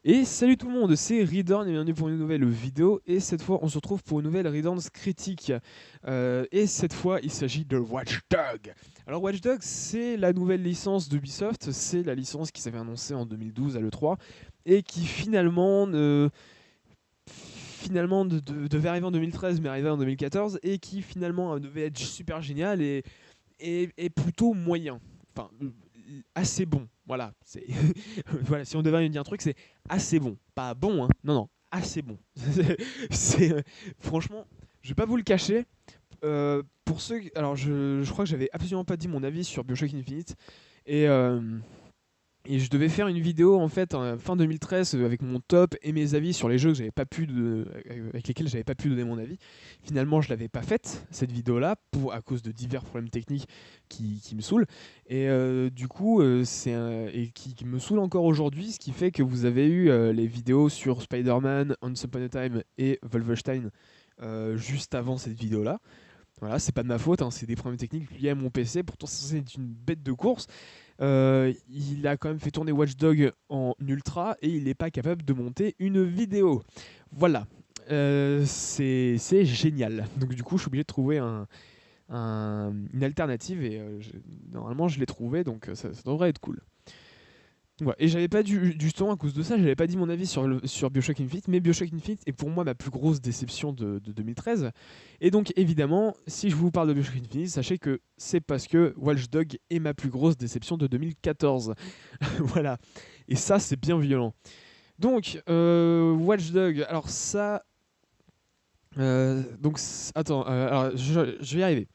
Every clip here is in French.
Et salut tout le monde, c'est Ridorn et bienvenue pour une nouvelle vidéo. Et cette fois, on se retrouve pour une nouvelle Ridorn's critique. Et cette fois, il s'agit de Watch Dogs. Alors, Watch Dogs, c'est la nouvelle licence d'Ubisoft. C'est la licence qui s'avait annoncée en 2012 à l'E3 et qui finalement devait arriver en 2013 mais arrivait en 2014 et qui finalement devait être super génial et plutôt moyen. Enfin, assez bon. Voilà, voilà, si on devait dire un truc, c'est assez bon. Pas bon, hein. Non, non, assez bon. Franchement, je vais pas vous le cacher. Pour ceux, alors je crois que j'avais absolument pas dit mon avis sur BioShock Infinite et et je devais faire une vidéo en fait en fin 2013 avec mon top et mes avis sur les jeux que j'avais pas pu avec lesquels j'avais pas pu donner mon avis. Finalement, je l'avais pas faite cette vidéo là à cause de divers problèmes techniques qui me saoulent et du coup et qui me saoule encore aujourd'hui, ce qui fait que vous avez eu les vidéos sur Spider-Man, Once Upon a Time et Wolfenstein juste avant cette vidéo là. Voilà, c'est pas de ma faute, hein, c'est des problèmes techniques liés à mon PC. Pourtant, c'est une bête de course. Il a quand même fait tourner Watch Dogs en ultra et il n'est pas capable de monter une vidéo. Voilà. C'est génial. Donc du coup, je suis obligé de trouver une alternative et normalement, je l'ai trouvé, donc ça devrait être cool. Ouais, et j'avais pas du temps à cause de ça, j'avais pas dit mon avis sur Bioshock Infinite, mais Bioshock Infinite est pour moi ma plus grosse déception de 2013. Et donc évidemment, si je vous parle de Bioshock Infinite, sachez que c'est parce que Watch Dogs est ma plus grosse déception de 2014. Voilà. Et ça, c'est bien violent. Donc, Watch Dogs, alors ça... attends, alors je vais y arriver.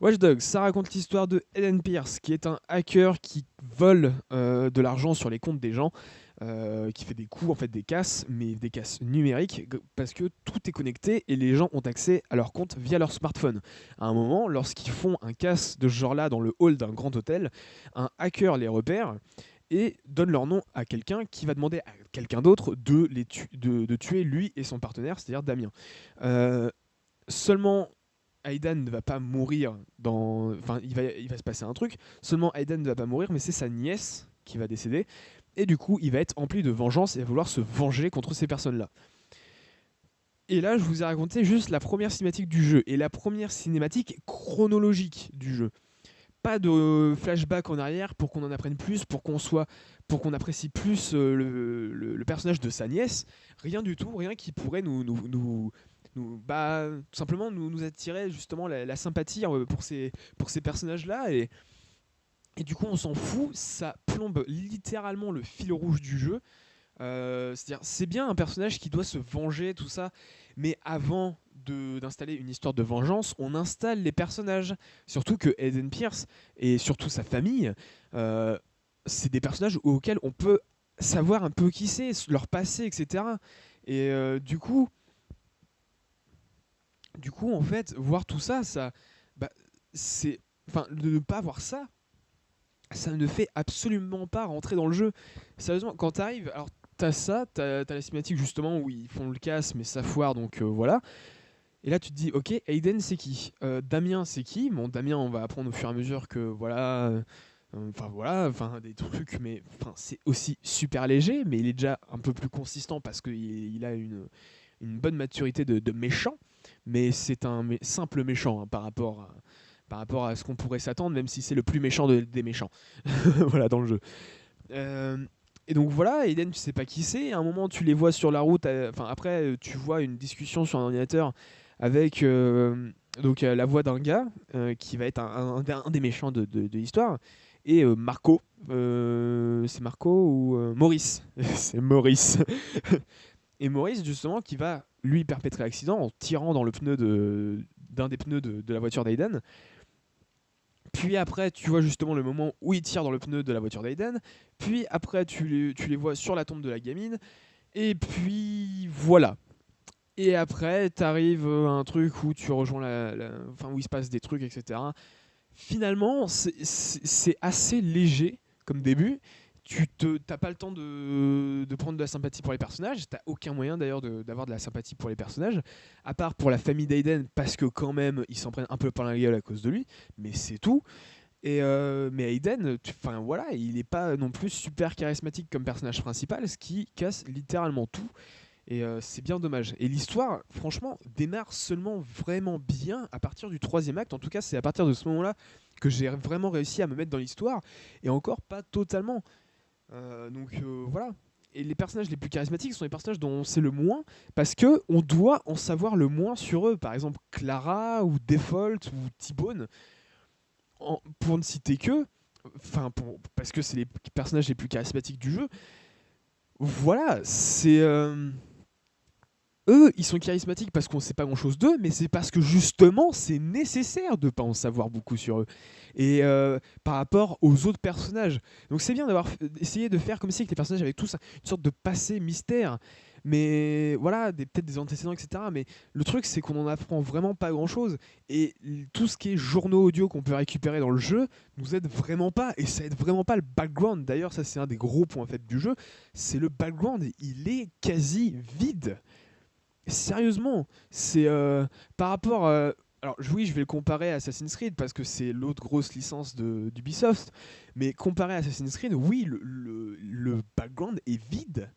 Watch Dogs, ça raconte l'histoire de Eden Pierce, qui est un hacker qui vole de l'argent sur les comptes des gens, qui fait des coups, en fait des casses, mais des casses numériques, parce que tout est connecté et les gens ont accès à leur compte via leur smartphone. À un moment, lorsqu'ils font un casse de ce genre-là dans le hall d'un grand hôtel, un hacker les repère et donne leur nom à quelqu'un qui va demander à quelqu'un d'autre de tuer lui et son partenaire, c'est-à-dire Damien. Seulement Aidan ne va pas mourir dans. Enfin, il va se passer un truc. Seulement Aidan ne va pas mourir, mais c'est sa nièce qui va décéder. Et du coup, il va être empli de vengeance et va vouloir se venger contre ces personnes-là. Et là, je vous ai raconté juste la première cinématique du jeu. Et la première cinématique chronologique du jeu. Pas de flashback en arrière pour qu'on en apprenne plus, pour qu'on apprécie plus le personnage de sa nièce. Rien du tout, rien qui pourrait tout simplement nous attirer justement la sympathie pour ces personnages-là. Et du coup, on s'en fout, ça plombe littéralement le fil rouge du jeu. C'est-à-dire, c'est bien un personnage qui doit se venger, tout ça, mais avant d'installer une histoire de vengeance, on installe les personnages. Surtout que Eden Pierce et surtout sa famille, euh, c'est des personnages auxquels on peut savoir un peu qui c'est, leur passé, etc. Et du coup, en fait, voir tout ça, bah, c'est, enfin, de ne pas voir ça, ça ne fait absolument pas rentrer dans le jeu. Sérieusement, quand t'arrives, alors t'as ça, t'as la cinématique justement où ils font le casse, mais ça foire, donc voilà. Et là, tu te dis, ok, Aiden, c'est qui Damien, c'est qui Bon, Damien, on va apprendre au fur et à mesure que voilà, enfin des trucs, mais enfin c'est aussi super léger, mais il est déjà un peu plus consistant parce qu'il a une bonne maturité de méchant, mais c'est un simple méchant hein, par rapport à ce qu'on pourrait s'attendre, même si c'est le plus méchant des méchants, voilà, dans le jeu. Euh, et donc voilà, Eden, tu sais pas qui c'est. À un moment, tu les vois sur la route. Enfin, après, tu vois une discussion sur un ordinateur avec la voix d'un gars qui va être un des méchants de l'histoire. Et Marco, c'est Marco ou Maurice. C'est Maurice. Et Maurice, justement, qui va lui perpétrer l'accident en tirant dans le pneu d'un des pneus de la voiture d'Aiden. Puis après, tu vois justement le moment où il tire dans le pneu de la voiture d'Aiden. Puis après, tu les vois sur la tombe de la gamine. Et puis voilà. Et après, t'arrives à un truc où tu rejoins enfin, où il se passe des trucs, etc. Finalement, c'est assez léger comme début. T'as pas le temps de prendre de la sympathie pour les personnages. T'as aucun moyen d'ailleurs d'avoir de la sympathie pour les personnages, à part pour la famille d'Aiden, parce que quand même, ils s'en prennent un peu par la gueule à cause de lui. Mais c'est tout. Mais Aiden, enfin voilà, il n'est pas non plus super charismatique comme personnage principal, ce qui casse littéralement tout. Et c'est bien dommage. Et l'histoire, franchement, démarre seulement vraiment bien à partir du troisième acte. En tout cas, c'est à partir de ce moment-là que j'ai vraiment réussi à me mettre dans l'histoire. Et encore pas totalement. Voilà. Et les personnages les plus charismatiques sont les personnages dont on sait le moins, parce que on doit en savoir le moins sur eux. Par exemple, Clara ou Default ou T-Bone, pour ne citer que, parce que c'est les personnages les plus charismatiques du jeu. Voilà, c'est eux, ils sont charismatiques parce qu'on ne sait pas grand-chose d'eux, mais c'est parce que justement, c'est nécessaire de ne pas en savoir beaucoup sur eux. Et par rapport aux autres personnages. Donc c'est bien d'avoir essayé de faire comme si que les personnages avaient tous une sorte de passé mystère. Mais voilà, peut-être des antécédents, etc. Mais le truc, c'est qu'on n'en apprend vraiment pas grand-chose. Et tout ce qui est journaux audio qu'on peut récupérer dans le jeu nous aide vraiment pas. Et ça aide vraiment pas le background. D'ailleurs, ça c'est un des gros points faibles du jeu. C'est le background, il est quasi vide. Sérieusement, c'est par rapport. Alors oui, je vais le comparer à Assassin's Creed parce que c'est l'autre grosse licence d'Ubisoft. Mais comparé à Assassin's Creed, oui, le background est vide.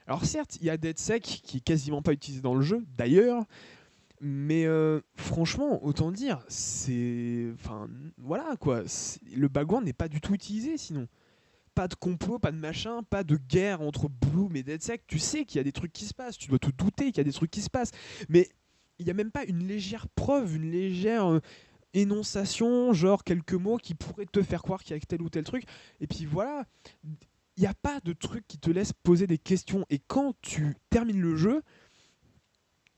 Alors certes, il y a DeadSec qui est quasiment pas utilisé dans le jeu, d'ailleurs. Mais franchement, autant dire, c'est. Enfin, voilà quoi. Le background n'est pas du tout utilisé sinon. Pas de complot, pas de machin, pas de guerre entre Bloom et DeadSec. Tu sais qu'il y a des trucs qui se passent, tu dois te douter qu'il y a des trucs qui se passent. Mais il n'y a même pas une légère preuve, une légère énonciation, genre quelques mots qui pourraient te faire croire qu'il y a tel ou tel truc. Et puis voilà, il n'y a pas de truc qui te laisse poser des questions. Et quand tu termines le jeu,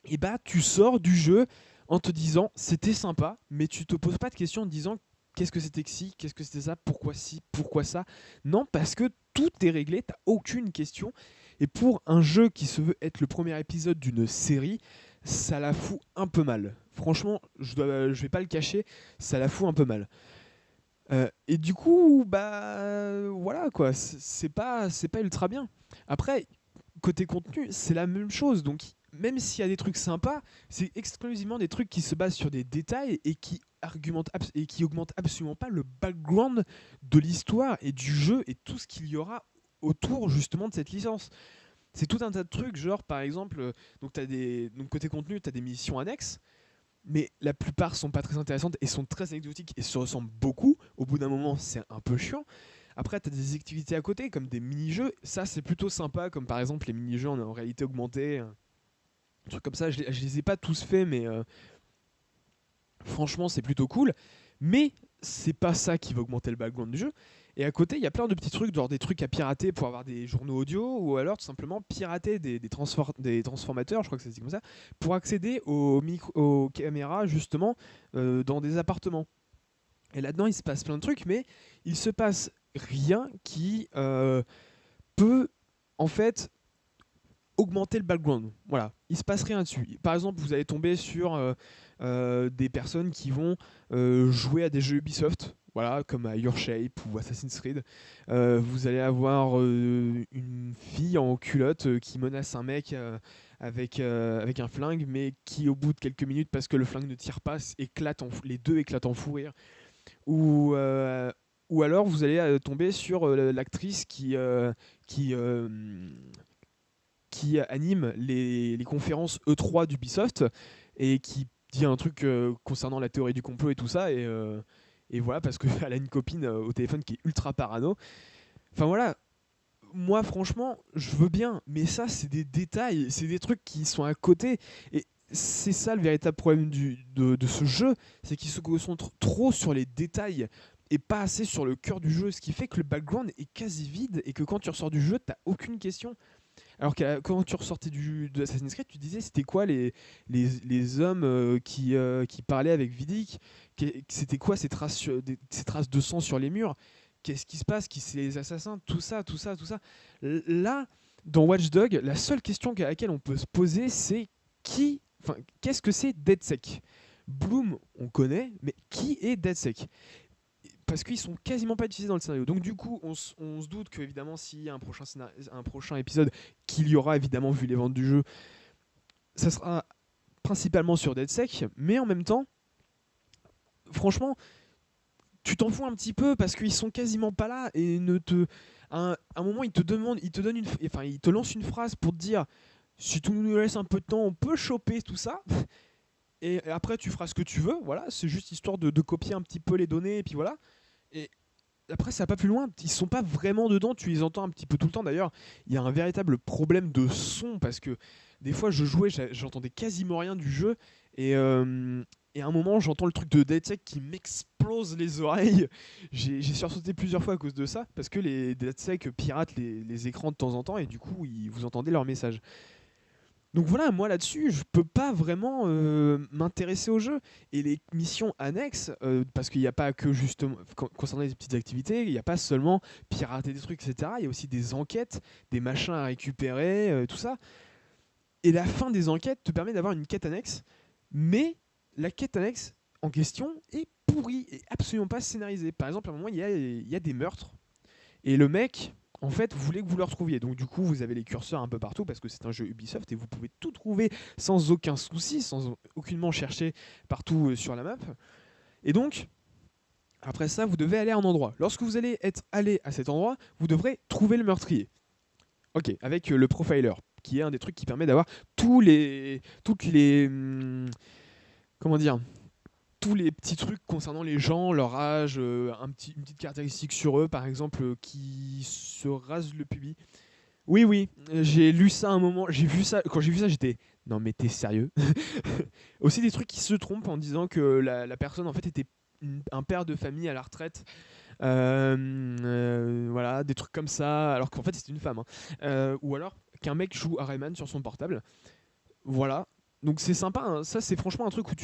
et bah tu sors du jeu en te disant c'était sympa, mais tu te poses pas de questions en te disant qu'est-ce que c'était que ci, qu'est-ce que c'était ça, pourquoi ci, pourquoi ça. Non, parce que tout est réglé, t'as aucune question. Et pour un jeu qui se veut être le premier épisode d'une série, ça la fout un peu mal. Franchement, je vais pas le cacher, ça la fout un peu mal. Et du coup, bah voilà quoi, c'est pas ultra bien. Après, côté contenu, c'est la même chose. Donc, même s'il y a des trucs sympas, c'est exclusivement des trucs qui se basent sur des détails et qui augmentent absolument pas le background de l'histoire et du jeu et tout ce qu'il y aura autour justement de cette licence. C'est tout un tas de trucs, genre par exemple, donc côté contenu, tu as des missions annexes, mais la plupart sont pas très intéressantes et sont très anecdotiques et se ressemblent beaucoup. Au bout d'un moment, c'est un peu chiant. Après, tu as des activités à côté, comme des mini-jeux. Ça, c'est plutôt sympa, comme par exemple les mini-jeux en réalité augmentée. Un truc comme ça, je les ai pas tous faits, mais franchement, c'est plutôt cool. Mais c'est pas ça qui va augmenter le background du jeu. Et à côté, il y a plein de petits trucs, genre des trucs à pirater pour avoir des journaux audio, ou alors tout simplement pirater des transformateurs, je crois que c'est comme ça, pour accéder aux caméras, justement, dans des appartements. Et là-dedans, il se passe plein de trucs, mais il se passe rien qui peut, en fait, augmenter le background. Voilà, il se passe rien dessus. Par exemple, vous allez tomber sur des personnes qui vont jouer à des jeux Ubisoft, voilà, comme à Your Shape ou Assassin's Creed. Vous allez avoir une fille en culotte qui menace un mec avec un flingue, mais qui au bout de quelques minutes, parce que le flingue ne tire pas, les deux éclatent en fou rire. Ou, ou alors vous allez tomber sur l'actrice qui, euh, qui anime les conférences E3 d'Ubisoft et qui dit un truc concernant la théorie du complot et tout ça. Et voilà, parce qu'elle a une copine au téléphone qui est ultra parano. Enfin voilà, moi franchement, je veux bien, mais ça, c'est des détails, c'est des trucs qui sont à côté. Et c'est ça le véritable problème de ce jeu, c'est qu'il se concentre trop sur les détails et pas assez sur le cœur du jeu, ce qui fait que le background est quasi vide et que quand tu ressors du jeu, t'as aucune question. Alors que quand tu ressortais de Assassin's Creed, tu disais c'était quoi les hommes qui parlaient avec Vidic. C'était quoi ces traces, ces traces de sang sur les murs. Qu'est-ce qui se passe? Qui c'est les assassins? Tout ça, tout ça, tout ça. Là, dans Watch Dogs, la seule question à laquelle on peut se poser, c'est qu'est-ce que c'est DeadSec? Bloom, on connaît, mais qui est DeadSec? Parce qu'ils sont quasiment pas utilisés dans le scénario. Donc du coup, on se doute que évidemment, s'il y a un prochain épisode, qu'il y aura évidemment vu les ventes du jeu, ça sera principalement sur DeadSec, mais en même temps, franchement, tu t'en fous un petit peu parce qu'ils sont quasiment pas là et à un moment ils te demandent, ils te lancent une phrase pour te dire si tu nous laisses un peu de temps, on peut choper tout ça. Et après tu feras ce que tu veux, voilà, c'est juste histoire de copier un petit peu les données et puis voilà. Et après ça va pas plus loin, ils sont pas vraiment dedans, tu les entends un petit peu tout le temps d'ailleurs. Il y a un véritable problème de son parce que des fois je jouais, j'entendais quasiment rien du jeu et à un moment j'entends le truc de DeadSec qui m'explose les oreilles. J'ai sursauté plusieurs fois à cause de ça parce que les DeadSec piratent les écrans de temps en temps et du coup vous entendez leurs messages. Donc voilà, moi là-dessus, je peux pas vraiment m'intéresser au jeu. Et les missions annexes, parce qu'il n'y a pas que justement, concernant les petites activités, il n'y a pas seulement pirater des trucs, etc. Il y a aussi des enquêtes, des machins à récupérer, tout ça. Et la fin des enquêtes te permet d'avoir une quête annexe, mais la quête annexe en question est pourrie et absolument pas scénarisée. Par exemple, à un moment, il y a des meurtres et le mec, en fait, voulait que vous le retrouviez. Donc du coup, vous avez les curseurs un peu partout parce que c'est un jeu Ubisoft et vous pouvez tout trouver sans aucun souci, sans aucunement chercher partout sur la map. Et donc, après ça, vous devez aller à un endroit. Lorsque vous allez être allé à cet endroit, vous devrez trouver le meurtrier. Ok, avec le profiler, qui est un des trucs qui permet d'avoir toutes les, comment dire, tous les petits trucs concernant les gens, leur âge, une petite caractéristique sur eux, par exemple, qui se rasent le pubis. Oui, oui, j'ai lu ça à un moment, j'ai vu ça, quand j'ai vu ça, j'étais non mais t'es sérieux. Aussi des trucs qui se trompent en disant que la personne en fait était un père de famille à la retraite. Voilà, des trucs comme ça, alors qu'en fait c'était une femme. Hein. Ou alors qu'un mec joue à Rayman sur son portable. Voilà. Donc c'est sympa, hein. Ça c'est franchement un truc où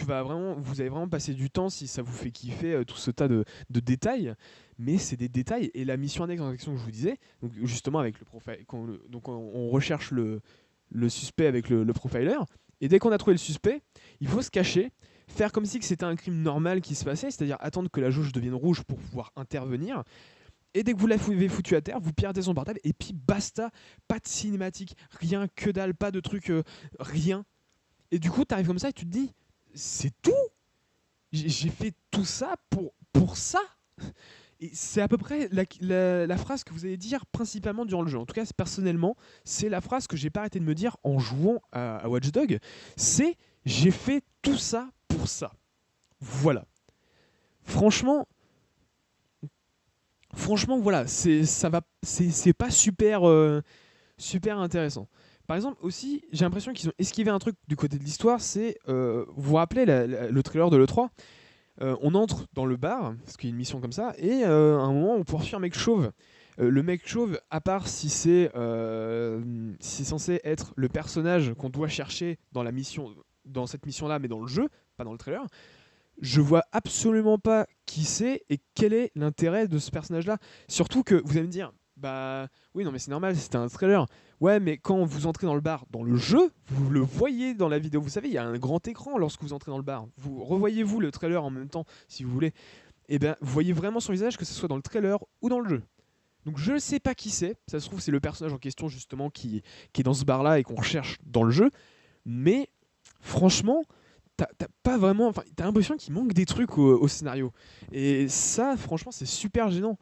vous allez vraiment passer du temps si ça vous fait kiffer tout ce tas de détails, mais c'est des détails et la mission annexe en action que je vous disais, donc justement avec le profil, donc on recherche le suspect avec le profiler et dès qu'on a trouvé le suspect, il faut se cacher, faire comme si que c'était un crime normal qui se passait, c'est-à-dire attendre que la jauge devienne rouge pour pouvoir intervenir. Et dès que vous l'avez foutu à terre, vous piratez son portable et puis basta, pas de cinématique, rien que dalle, pas de truc, rien. Et du coup, tu arrives comme ça et tu te dis, c'est tout. J'ai fait tout ça pour ça. Et c'est à peu près la phrase que vous allez dire principalement durant le jeu. En tout cas, personnellement, c'est la phrase que j'ai pas arrêté de me dire en jouant à Watch Dogs. C'est j'ai fait tout ça pour ça. Voilà. Franchement, voilà, c'est pas super intéressant. Par exemple, aussi, j'ai l'impression qu'ils ont esquivé un truc du côté de l'histoire, c'est, vous vous rappelez le trailer de l'E3, on entre dans le bar, parce qu'il y a une mission comme ça, et à un moment, on poursuit un mec chauve. Le mec chauve, à part si c'est censé être le personnage qu'on doit chercher dans la mission, dans cette mission-là, mais dans le jeu, pas dans le trailer, je vois absolument pas qui c'est et quel est l'intérêt de ce personnage-là. Surtout que vous allez me dire, bah oui, non, mais c'est normal, c'était un trailer. Ouais, mais quand vous entrez dans le bar, dans le jeu, vous le voyez dans la vidéo. Vous savez, il y a un grand écran lorsque vous entrez dans le bar. Vous revoyez-vous le trailer en même temps, si vous voulez. Et bien, vous voyez vraiment son visage, que ce soit dans le trailer ou dans le jeu. Donc je ne sais pas qui c'est. Ça se trouve, c'est le personnage en question, justement, qui est dans ce bar-là et qu'on recherche dans le jeu. Mais franchement, t'as pas vraiment. Enfin, t'as l'impression qu'il manque des trucs au scénario. Et ça, franchement, c'est super gênant.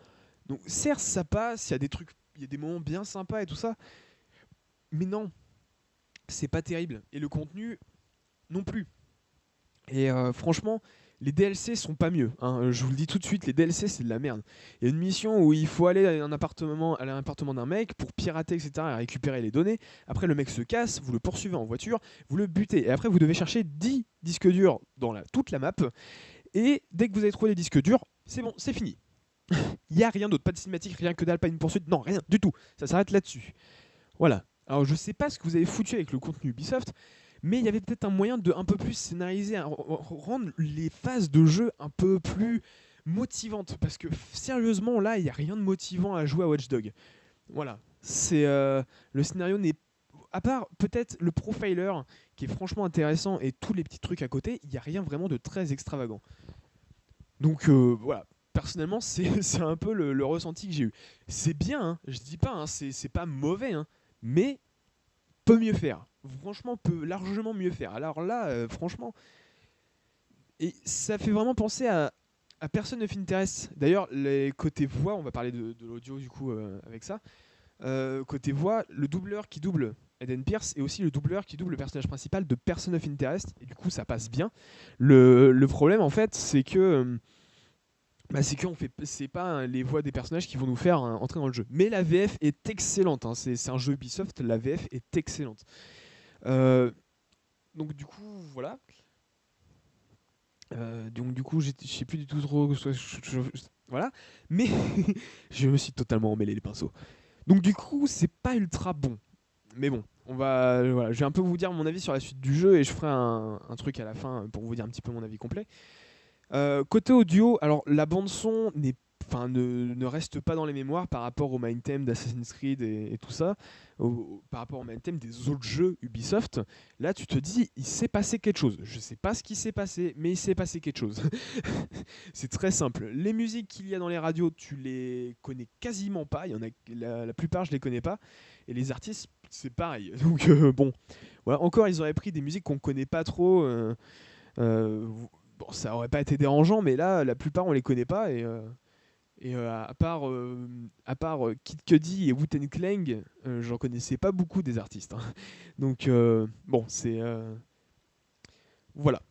Donc, certes, ça passe, il y a des trucs, il y a des moments bien sympas et tout ça. Mais non, c'est pas terrible. Et le contenu, non plus. Et franchement, les DLC sont pas mieux. Hein. Je vous le dis tout de suite, les DLC, c'est de la merde. Il y a une mission où il faut aller à l'appartement d'un mec pour pirater, etc., et récupérer les données. Après, le mec se casse, vous le poursuivez en voiture, vous le butez. Et après, vous devez chercher 10 disques durs dans toute la map. Et dès que vous avez trouvé les disques durs, c'est bon, c'est fini. Il n'y a rien d'autre, pas de cinématique, rien que dalle, pas une poursuite, non, rien du tout. Ça s'arrête là-dessus. Voilà. Alors, je sais pas ce que vous avez foutu avec le contenu Ubisoft, mais il y avait peut-être un moyen de un peu plus scénariser, rendre les phases de jeu un peu plus motivantes. Parce que sérieusement, là, il n'y a rien de motivant à jouer à Watch Dogs. Voilà. Le scénario n'est. À part peut-être le profiler, qui est franchement intéressant, et tous les petits trucs à côté, il n'y a rien vraiment de très extravagant. Donc voilà. Personnellement, c'est un peu le ressenti que j'ai eu. C'est bien, hein, je dis pas, hein, c'est pas mauvais, hein, mais peut mieux faire. Franchement, peut largement mieux faire. Alors là, franchement, et ça fait vraiment penser à Person of Interest. D'ailleurs, les côtés voix, on va parler de l'audio du coup avec ça. Côté voix, le doubleur qui double Eden Pierce et aussi le doubleur qui double le personnage principal de Person of Interest. Et du coup, ça passe bien. Le problème, en fait, c'est que c'est pas les voix des personnages qui vont nous faire entrer dans le jeu. Mais la VF est excellente. Hein. C'est un jeu Ubisoft, la VF est excellente. Euh, donc du coup, voilà. Donc du coup, je sais plus du tout trop. Voilà. Mais je me suis totalement emmêlé les pinceaux. Donc du coup, c'est pas ultra bon. Mais bon, voilà, je vais un peu vous dire mon avis sur la suite du jeu et je ferai un truc à la fin pour vous dire un petit peu mon avis complet. Côté audio, alors la bande son ne reste pas dans les mémoires par rapport au main theme d'Assassin's Creed et tout ça, par rapport au main theme des autres jeux Ubisoft. Là, tu te dis, il s'est passé quelque chose. Je sais pas ce qui s'est passé, mais il s'est passé quelque chose. C'est très simple. Les musiques qu'il y a dans les radios, tu les connais quasiment pas. Il y en a la plupart, je les connais pas. Et les artistes, c'est pareil. Donc bon, voilà. Encore, ils auraient pris des musiques qu'on connaît pas trop. Euh, bon, ça aurait pas été dérangeant, mais là, la plupart, on les connaît pas. À part Kid Cudi et Wu-Tang Clan, j'en connaissais pas beaucoup des artistes. Hein. Donc, bon, c'est. Voilà.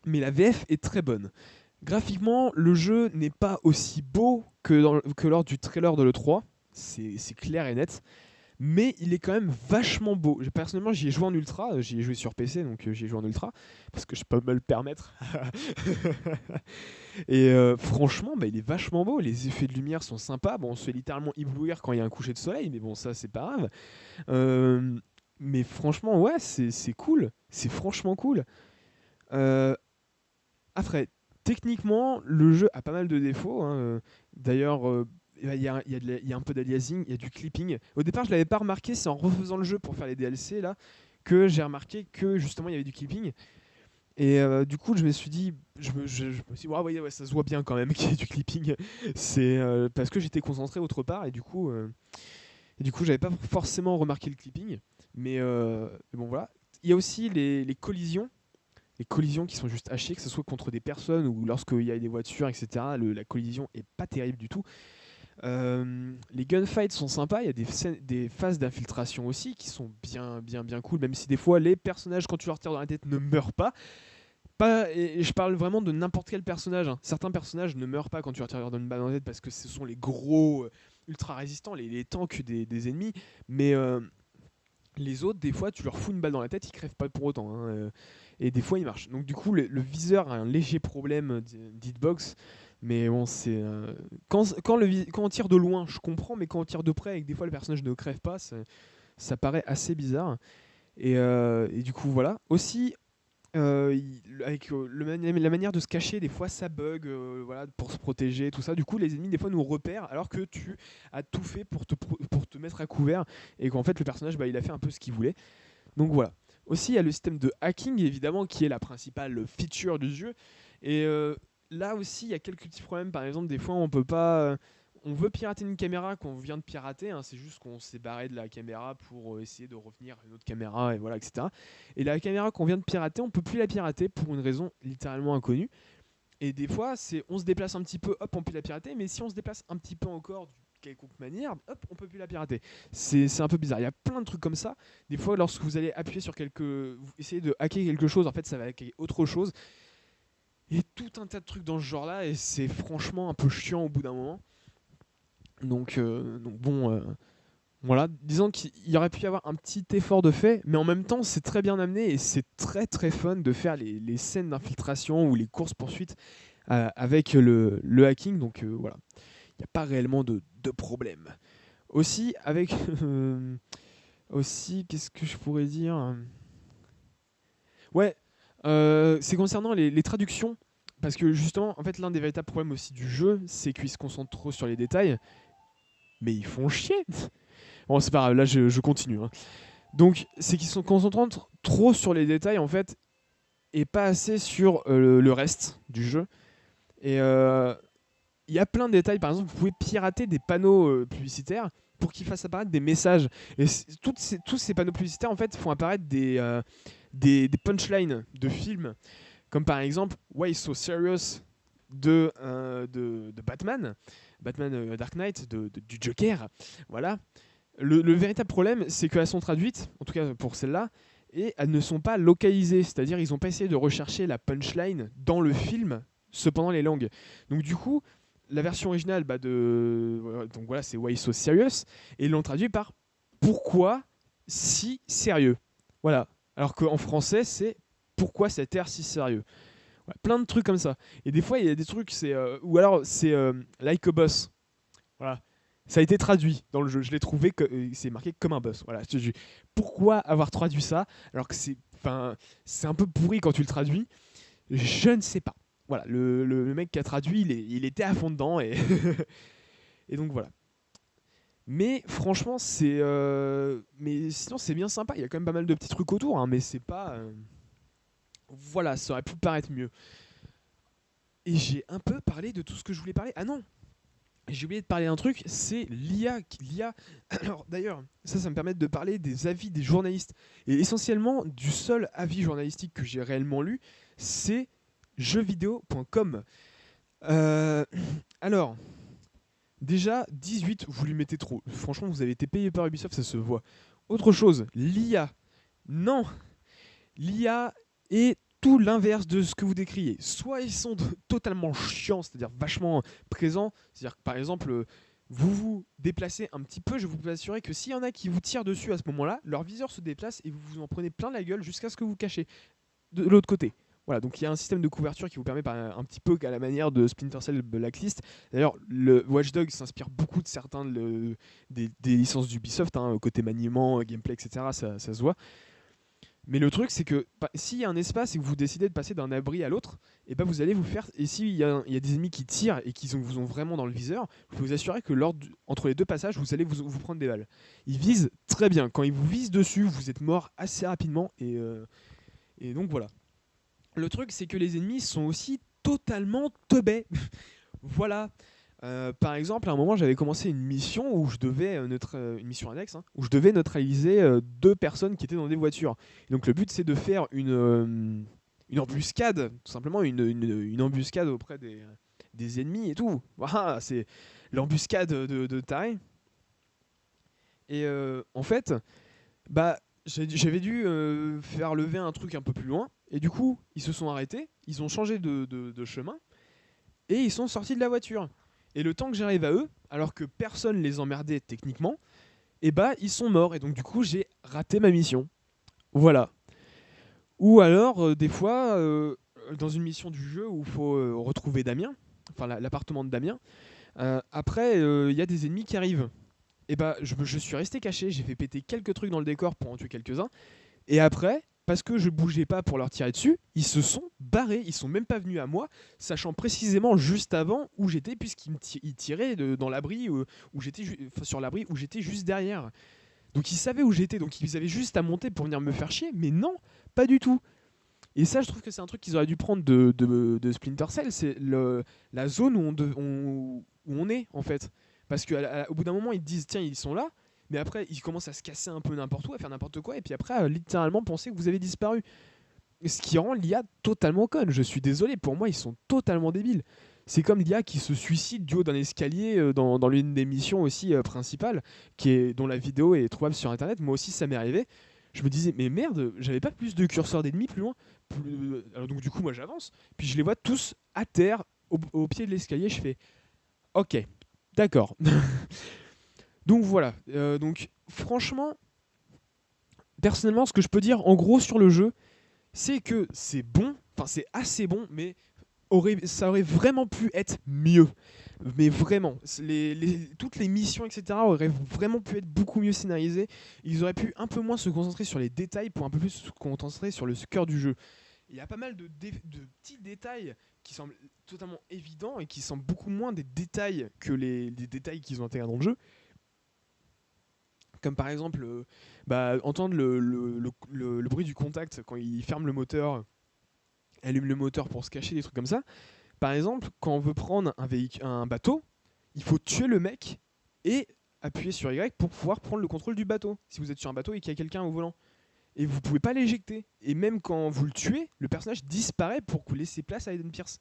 Mais la VF est très bonne. Graphiquement, le jeu n'est pas aussi beau que lors du trailer de l'E3. C'est clair et net. Mais il est quand même vachement beau. Personnellement, j'y ai joué en ultra, j'y ai joué sur PC, donc j'y ai joué en ultra, parce que je peux me le permettre. Et franchement, il est vachement beau, les effets de lumière sont sympas. Bon, on se fait littéralement éblouir quand il y a un coucher de soleil, mais bon, ça, c'est pas grave. Euh, mais franchement, ouais, c'est cool, c'est franchement cool. Euh, Après, techniquement, le jeu a pas mal de défauts. Hein. D'ailleurs, il y a un peu d'aliasing, il y a du clipping. Au départ, je l'avais pas remarqué, c'est en refaisant le jeu pour faire les DLC là que j'ai remarqué que justement il y avait du clipping. Et du coup, je me suis dit, je me suis dit, ouais, ça se voit bien quand même qu'il y ait du clipping. C'est parce que j'étais concentré autre part et du coup, j'avais pas forcément remarqué le clipping. Mais bon, voilà. Il y a aussi les collisions. Les collisions qui sont juste hachées, que ce soit contre des personnes ou lorsqu'il y a des voitures, etc. La collision est pas terrible du tout. Les gunfights sont sympas, il y a des phases d'infiltration aussi qui sont bien cool, même si des fois les personnages, quand tu leur tires dans la tête, ne meurent pas. Et je parle vraiment de n'importe quel personnage. Hein. Certains personnages ne meurent pas quand tu leur tires une balle dans la tête parce que ce sont les gros ultra résistants, les tanks des ennemis. Mais les autres, des fois, tu leur fous une balle dans la tête, ils crèvent pas pour autant. Hein. Et des fois, ils marchent. Donc du coup, le viseur a un léger problème d'hitbox. Mais bon, c'est quand on tire de loin, je comprends, mais quand on tire de près et que des fois le personnage ne crève pas, ça paraît assez bizarre. Et du coup, voilà. Aussi, avec la manière de se cacher, des fois ça bug, voilà, pour se protéger, tout ça. Du coup, les ennemis, des fois, nous repèrent alors que tu as tout fait pour te mettre à couvert et qu'en fait, le personnage, il a fait un peu ce qu'il voulait. Donc voilà. Aussi, il y a le système de hacking, évidemment, qui est la principale feature du jeu. Et là aussi, il y a quelques petits problèmes. Par exemple, des fois, on peut pas. On veut pirater une caméra qu'on vient de pirater. Hein, c'est juste qu'on s'est barré de la caméra pour essayer de revenir à une autre caméra, et voilà, etc. Et la caméra qu'on vient de pirater, on peut plus la pirater pour une raison littéralement inconnue. Et des fois, on se déplace un petit peu, hop, on peut la pirater. Mais si on se déplace un petit peu encore quelconque manière, hop, on peut plus la pirater. C'est un peu bizarre. Il y a plein de trucs comme ça. Des fois, lorsque vous allez appuyer sur vous essayez de hacker quelque chose, en fait, ça va hacker autre chose. Et tout un tas de trucs dans ce genre-là, et c'est franchement un peu chiant au bout d'un moment. Donc bon, voilà. Disons qu'il y aurait pu y avoir un petit effort de fait, mais en même temps, c'est très bien amené et c'est très très fun de faire les scènes d'infiltration ou les courses-poursuites avec le hacking. Donc voilà, il n'y a pas réellement de problème. Aussi, aussi, qu'est-ce que je pourrais dire? Ouais, c'est concernant les traductions. Parce que justement, en fait, l'un des véritables problèmes aussi du jeu, c'est qu'ils se concentrent trop sur les détails. Mais ils font chier. Bon, c'est pas grave, là je continue. Hein. Donc, c'est qu'ils se concentrent trop sur les détails, en fait, et pas assez sur le reste du jeu. Et il y a plein de détails. Par exemple, vous pouvez pirater des panneaux publicitaires pour qu'ils fassent apparaître des messages. Et tous ces panneaux publicitaires, en fait, font apparaître des punchlines de films. Comme par exemple, Why so serious? de Batman, Dark Knight, du Joker, voilà. Le véritable problème, c'est qu'elles sont traduites, en tout cas pour celles-là, et elles ne sont pas localisées, c'est-à-dire ils n'ont pas essayé de rechercher la punchline dans le film, cependant les langues. Donc du coup, la version originale donc voilà, c'est Why So Serious, et ils l'ont traduit par Pourquoi si sérieux. Voilà. Alors qu'en français, c'est Pourquoi cet air si sérieux. Ouais, plein de trucs comme ça. Et des fois, il y a des trucs, ou alors c'est Like a Boss. Voilà. Ça a été traduit dans le jeu. Je l'ai trouvé que c'est marqué comme un boss. Voilà. Pourquoi avoir traduit ça alors que c'est un peu pourri quand tu le traduis. Je ne sais pas. Voilà. Le mec qui a traduit, il était à fond dedans et et donc voilà. Mais franchement, mais sinon c'est bien sympa. Il y a quand même pas mal de petits trucs autour, hein, mais c'est pas. Voilà, ça aurait pu paraître mieux. Et j'ai un peu parlé de tout ce que je voulais parler. Ah non, j'ai oublié de parler d'un truc, c'est l'IA. Alors d'ailleurs, ça me permet de parler des avis des journalistes. Et essentiellement, du seul avis journalistique que j'ai réellement lu, c'est jeuxvideo.com. Euh, alors, déjà, 18, vous lui mettez trop. Franchement, vous avez été payé par Ubisoft, ça se voit. Autre chose, l'IA. Non, l'IA est tout l'inverse de ce que vous décriez. Soit ils sont totalement chiants, c'est-à-dire vachement présents, c'est-à-dire que par exemple, vous vous déplacez un petit peu, je vous peux assurer que s'il y en a qui vous tirent dessus à ce moment-là, leur viseur se déplace et vous vous en prenez plein la gueule jusqu'à ce que vous cachez de l'autre côté. Voilà, donc il y a un système de couverture qui vous permet un petit peu à la manière de Splinter Cell Blacklist. D'ailleurs, le Watch Dogs s'inspire beaucoup de certains des licences d'Ubisoft, hein, côté maniement, gameplay, etc. Ça se voit. Mais le truc, c'est que s'il y a un espace et que vous décidez de passer d'un abri à l'autre, et ben vous allez vous faire. Et s'il y a des ennemis qui tirent et qui vous ont vraiment dans le viseur, vous pouvez vous assurer que entre les deux passages, vous allez vous prendre des balles. Ils visent très bien. Quand ils vous visent dessus, vous êtes mort assez rapidement. Et donc voilà. Le truc, c'est que les ennemis sont aussi totalement teubés. Voilà. Par exemple, à un moment, j'avais commencé une mission où je devais une mission annexe, hein, où je devais neutraliser deux personnes qui étaient dans des voitures. Et donc le but, c'est de faire une embuscade, tout simplement une embuscade auprès des ennemis et tout. Voilà, c'est l'embuscade de taré. Et en fait, bah, j'avais dû faire lever un truc un peu plus loin. Et du coup, ils se sont arrêtés, ils ont changé de chemin et ils sont sortis de la voiture. Et le temps que j'arrive à eux, alors que personne les emmerdait techniquement, et bah ils sont morts. Et donc du coup j'ai raté ma mission. Voilà. Ou alors des fois dans une mission du jeu où il faut retrouver Damien, enfin l'appartement de Damien. Après il y a des ennemis qui arrivent. Et bah je suis resté caché, j'ai fait péter quelques trucs dans le décor pour en tuer quelques-uns. Et après, parce que je bougeais pas pour leur tirer dessus, ils se sont barrés, ils sont même pas venus à moi, sachant précisément juste avant où j'étais, puisqu'ils tiraient dans l'abri où j'étais sur l'abri où j'étais juste derrière. Donc ils savaient où j'étais, donc ils avaient juste à monter pour venir me faire chier, mais non, pas du tout. Et ça, je trouve que c'est un truc qu'ils auraient dû prendre de Splinter Cell, c'est la zone où on est en fait. Parce qu'au bout d'un moment, ils te disent tiens, ils sont là, mais après, ils commencent à se casser un peu n'importe où, à faire n'importe quoi, et puis après, littéralement, penser que vous avez disparu. Ce qui rend l'IA totalement conne. Je suis désolé, pour moi, ils sont totalement débiles. C'est comme l'IA qui se suicide du haut d'un escalier dans l'une des missions aussi principales, dont la vidéo est trouvable sur internet. Moi aussi, ça m'est arrivé. Je me disais, mais merde, j'avais pas plus de curseurs d'ennemis plus loin. Alors, donc, du coup, moi, j'avance. Puis je les vois tous à terre, au pied de l'escalier. Je fais, ok, d'accord. Donc voilà. Donc, franchement, personnellement, ce que je peux dire en gros sur le jeu, c'est que c'est bon, enfin c'est assez bon, mais ça aurait vraiment pu être mieux. Mais vraiment, toutes les missions, etc., auraient vraiment pu être beaucoup mieux scénarisées. Ils auraient pu un peu moins se concentrer sur les détails pour un peu plus se concentrer sur le cœur du jeu. Il y a pas mal de petits détails qui semblent totalement évidents et qui semblent beaucoup moins des détails que les détails qu'ils ont intégrés dans le jeu. Comme par exemple, entendre le bruit du contact quand il ferme le moteur, allume le moteur pour se cacher, des trucs comme ça. Par exemple, quand on veut prendre un bateau, il faut tuer le mec et appuyer sur Y pour pouvoir prendre le contrôle du bateau. Si vous êtes sur un bateau et qu'il y a quelqu'un au volant. Et vous pouvez pas l'éjecter. Et même quand vous le tuez, le personnage disparaît pour laisser place à Aiden Pierce.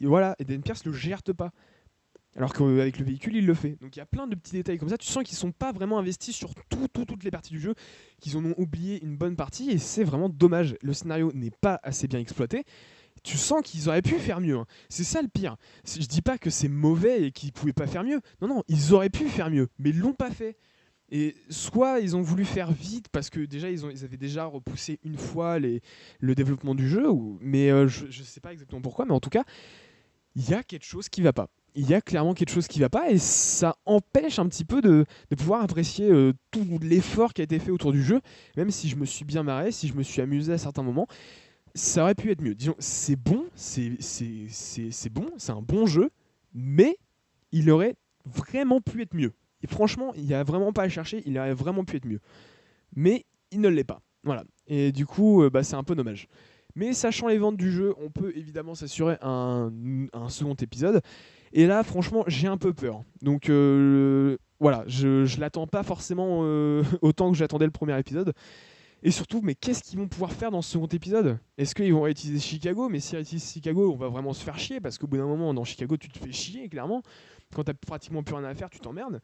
voilà, Eden Pierce le gère pas. Alors qu'avec le véhicule, il le fait. Donc il y a plein de petits détails comme ça. Tu sens qu'ils sont pas vraiment investis sur toutes les parties du jeu, qu'ils en ont oublié une bonne partie, et c'est vraiment dommage. Le scénario n'est pas assez bien exploité. Tu sens qu'ils auraient pu faire mieux. Hein. C'est ça le pire. Je dis pas que c'est mauvais et qu'ils pouvaient pas faire mieux. Non, non, ils auraient pu faire mieux, mais ils l'ont pas fait. Et soit ils ont voulu faire vite parce que déjà ils avaient déjà repoussé une fois le développement du jeu, mais je sais pas exactement pourquoi, mais en tout cas, il y a quelque chose qui va pas. Il y a clairement quelque chose qui va pas et ça empêche un petit peu de pouvoir apprécier tout l'effort qui a été fait autour du jeu, même si je me suis bien marré, si je me suis amusé à certains moments, ça aurait pu être mieux. Disons, c'est bon, c'est bon, c'est un bon jeu, mais il aurait vraiment pu être mieux. Et franchement, il n'y a vraiment pas à chercher, il aurait vraiment pu être mieux. Mais il ne l'est pas. Voilà. Et du coup, c'est un peu dommage. Mais sachant les ventes du jeu, on peut évidemment s'assurer un second épisode. Et là, franchement, j'ai un peu peur. Donc voilà, je l'attends pas forcément autant que j'attendais le premier épisode. Et surtout, mais qu'est-ce qu'ils vont pouvoir faire dans ce second épisode? Est-ce qu'ils vont réutiliser Chicago? Mais s'ils réutilisent Chicago, on va vraiment se faire chier, parce qu'au bout d'un moment, dans Chicago, tu te fais chier, clairement. Quand t'as pratiquement plus rien à faire, tu t'emmerdes.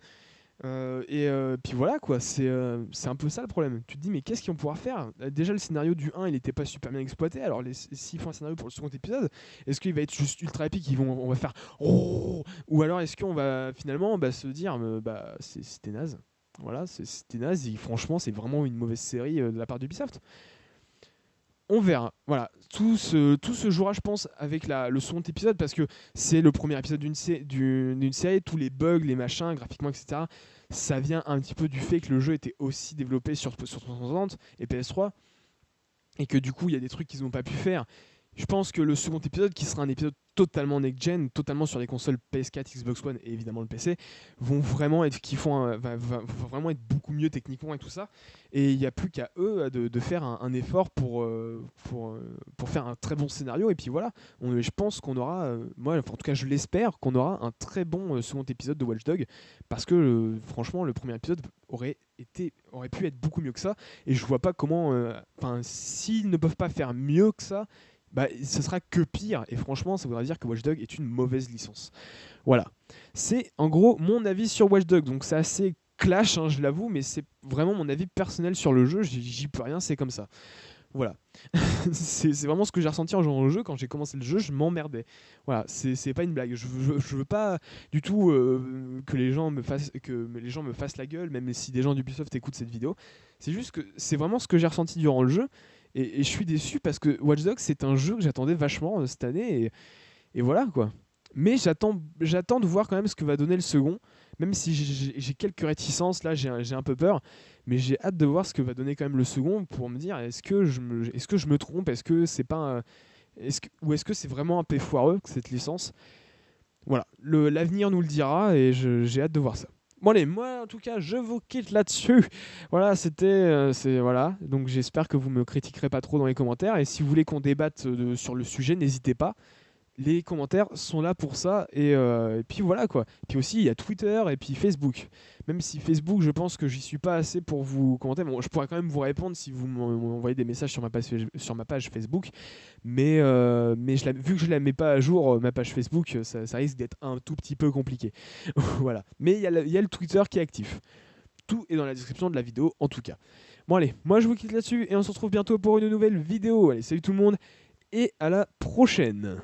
Puis voilà, quoi, c'est un peu ça le problème. Tu te dis, mais qu'est-ce qu'ils vont pouvoir faire? Déjà, le scénario du 1, il n'était pas super bien exploité. Alors, s'ils font un scénario pour le second épisode, est-ce qu'il va être juste ultra épique? On va faire oh, ou alors est-ce qu'on va finalement se dire, c'était naze. Voilà, c'était naze. Et franchement, c'est vraiment une mauvaise série de la part d'Ubisoft. On verra. Voilà, tout se jouera, je pense, avec le second épisode, parce que c'est le premier épisode d'une série, tous les bugs, les machins, graphiquement, etc. Ça vient un petit peu du fait que le jeu était aussi développé sur 360 et PS3, et que du coup, il y a des trucs qu'ils n'ont pas pu faire. Je pense que le second épisode, qui sera un épisode totalement next-gen, totalement sur les consoles PS4, Xbox One et évidemment le PC, vont vraiment être va vraiment être beaucoup mieux techniquement et tout ça. Et il n'y a plus qu'à eux de faire un effort pour faire un très bon scénario. Et puis voilà, je pense qu'on aura, moi en tout cas je l'espère, qu'on aura un très bon second épisode de Watch Dogs, parce que franchement le premier épisode aurait pu être beaucoup mieux que ça. Et je vois pas comment, s'ils ne peuvent pas faire mieux que ça, ce sera que pire, et franchement ça voudra dire que Watch Dogs est une mauvaise licence. Voilà, c'est en gros mon avis sur Watch Dogs, donc c'est assez clash, hein, je l'avoue, mais c'est vraiment mon avis personnel sur le jeu, j'y peux rien, c'est comme ça. Voilà, c'est vraiment ce que j'ai ressenti en jouant au jeu. Quand j'ai commencé le jeu, je m'emmerdais. Voilà, c'est pas une blague. Je veux pas du tout que les gens me fassent la gueule, même si des gens d'Ubisoft écoutent cette vidéo. C'est juste que c'est vraiment ce que j'ai ressenti durant le jeu. Et je suis déçu parce que Watch Dogs, c'est un jeu que j'attendais vachement cette année. Et voilà, quoi. Mais j'attends de voir quand même ce que va donner le second. Même si j'ai quelques réticences, là j'ai un peu peur. Mais j'ai hâte de voir ce que va donner quand même le second, pour me dire, est-ce que je me trompe? Est-ce que c'est pas ou est-ce que c'est vraiment un P foireux, cette licence? Voilà, l'avenir nous le dira, et j'ai hâte de voir ça. Bon allez, moi en tout cas je vous quitte là-dessus. Voilà, voilà. Donc j'espère que vous me critiquerez pas trop dans les commentaires, et si vous voulez qu'on débatte sur le sujet, n'hésitez pas. Les commentaires sont là pour ça, et puis voilà, quoi. Puis aussi il y a Twitter et puis Facebook. Même si Facebook, je pense que j'y suis pas assez pour vous commenter. Bon, je pourrais quand même vous répondre si vous m'envoyez des messages sur ma page Facebook, mais vu que je la mets pas à jour, ma page Facebook, ça risque d'être un tout petit peu compliqué. Voilà. Mais il y a le Twitter qui est actif. Tout est dans la description de la vidéo en tout cas. Bon allez, moi je vous quitte là-dessus et on se retrouve bientôt pour une nouvelle vidéo. Allez, salut tout le monde et à la prochaine.